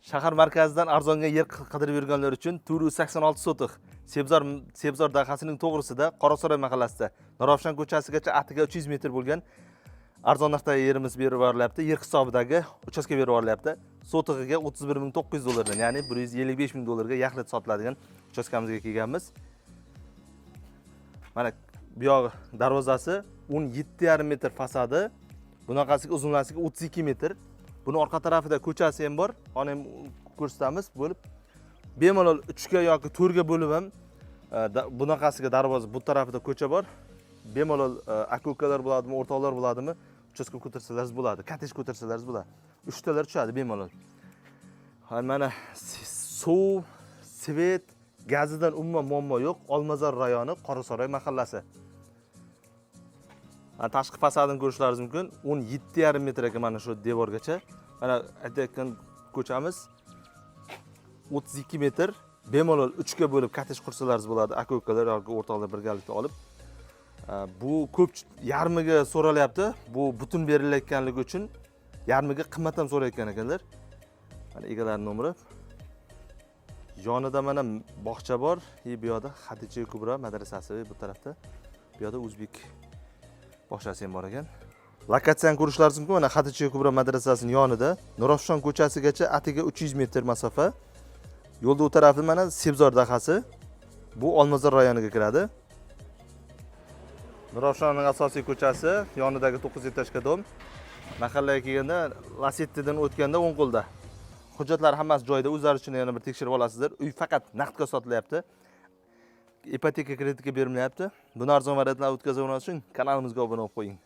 Shahar markazidan arzonga yer qidirib yurganlar uchun 486 sotiq Sebzor dahasining to'g'risida Qorasaroy mahallasida Nurafshon ko'chasigacha atiga 300 metr bo'lgan arzon narxdagi yerimiz berib yuborilyapti. Yer hisobidagi uchastka berib yuborilyapti. Sotig'iga 31900 dollardan, ya'ni 175000 dollarga yaxlit sotiladigan uchastkamizga kelganmiz. Mana bu yoq darvozasi 17,5 metr fasadi, bunaqasiga uzunligi 32 metr. Buni orqa tarafida ko'chasi ham bor. Hozir ham ko'rsatamiz bo'lib. Bemalol 3 ga yoki 4 ga bo'lib ham bunaqasiga darvoza bu tarafida ko'cha bor. Bemalol aka-ukalar bo'ladimi, o'rtoqlar bo'ladimi, uchastka ko'tarsalaringiz bo'ladi, kottej ko'tarsalaringiz bo'ladi. 3 talar tushadi bemalol. Mana suv, svet, gazidan umuman muammo yo'q. Olmazor rayoni, Qorasaroy mahallasi. Tashqi fasadini ko'rishlaringiz mumkin. 17,5 metrga mana shu devorgacha. Mana aytayotgan ko'chamiz 32 metr. Bemalol 3 ga bo'lib kottej qursalaringiz bo'ladi, aka-ukalar yoki o'rtoqlar birgalikda olib. Bu ko'p yarmiga so'ralyapti. Bu butun berilayotganligi uchun yarmiga qimmat ham so'rayotgan ekanlar. Mana egalar nomeri. Yonida mana bog'cha bor. Bu yoqda Xadicha Kubra madrasasi bu tarafda. Bu yoqda o'zbek bog'chasi ham bor ekan. Lokatsiyani ko'rishlaringiz mumkin. Mana Xadicha Kubra madrasasining yonida Nurafshon ko'chasigacha atiga 300 metr masofa. Yo'lda u tarafda mana Sebzor dahasi. Bu Olmazor rayoniga kiradi. Nurafshonning asosiy ko'chasi, yonidagi 9 etajli dom. Mahallaga kelganda Lassettidan o'tganda o'ng qo'lda. Hujjatlar hammasi joyida, o'zlari uchun yana bir tekshirib olasizlar. Uy faqat naqdga sotilyapti. Ipoteka kreditga berilmayapti. Buni arzon variantlar o'tkazib olishing uchun kanalimizga obuna bo'lib qo'ying.